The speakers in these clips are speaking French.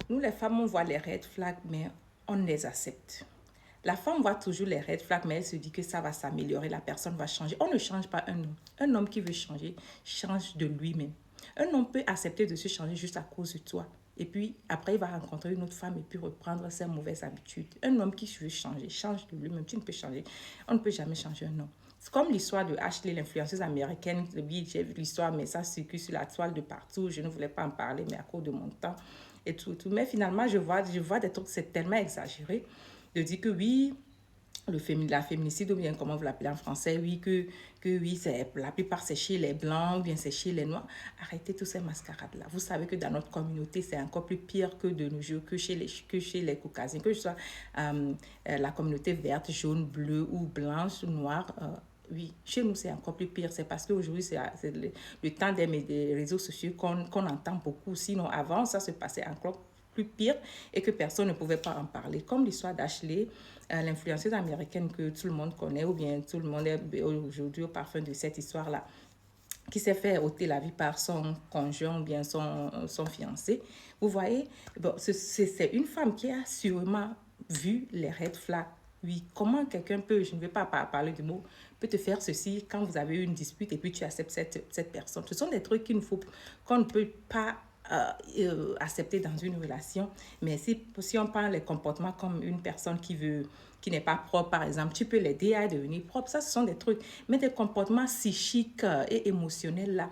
Nous, les femmes, on voit les red flags, mais on les accepte. La femme voit toujours les red flags, mais elle se dit que ça va s'améliorer, la personne va changer. On ne change pas un homme. Un homme qui veut changer, change de lui-même. Un homme peut accepter de se changer juste à cause de toi. Et puis, après, il va rencontrer une autre femme et puis reprendre ses mauvaises habitudes. Un homme qui veut changer, change de lui-même. Tu ne peux changer. On ne peut jamais changer un homme. C'est comme l'histoire de Ashley, l'influenceuse américaine. Oui, j'ai vu l'histoire, mais ça circule sur la toile de partout. Je ne voulais pas en parler, mais à cause de mon temps et tout. Mais finalement, je vois des trucs, c'est tellement exagéré de dire que oui, la féminicide, ou bien comment vous l'appelez en français, oui, que oui, la plupart c'est chez les blancs, ou bien c'est chez les noirs. Arrêtez tous ces mascarades-là. Vous savez que dans notre communauté, c'est encore plus pire que de nos jours, que chez les caucasiens, que ce soit la communauté verte, jaune, bleue ou blanche ou noire. Oui, chez nous, c'est encore plus pire. C'est parce qu'aujourd'hui, c'est le temps des réseaux sociaux qu'on entend beaucoup. Sinon, avant, ça se passait encore plus pire et que personne ne pouvait pas en parler. Comme l'histoire d'Ashley, l'influenceuse américaine que tout le monde connaît, ou bien tout le monde est aujourd'hui au parfum de cette histoire-là, qui s'est fait ôter la vie par son conjoint ou bien son fiancé. Vous voyez, bon, c'est une femme qui a sûrement vu les red flags. Oui, comment quelqu'un peut, je ne vais pas parler du mot, peut te faire ceci quand vous avez eu une dispute et puis tu acceptes cette personne. Ce sont des trucs qu'on ne peut pas accepter dans une relation. Mais si on prend les comportements comme une personne qui n'est pas propre, par exemple, tu peux l'aider à devenir propre. Ça, ce sont des trucs. Mais des comportements psychiques et émotionnels, là,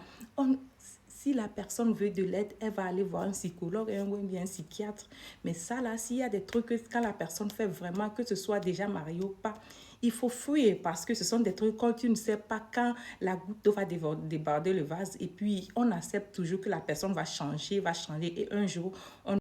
si la personne veut de l'aide, elle va aller voir un psychologue ou bien un psychiatre. Mais ça, là, s'il y a des trucs, quand la personne fait vraiment, que ce soit déjà marié ou pas, il faut fuir parce que ce sont des trucs quand tu ne sais pas quand la goutte d'eau va déborder le vase et puis on accepte toujours que la personne va changer et un jour, on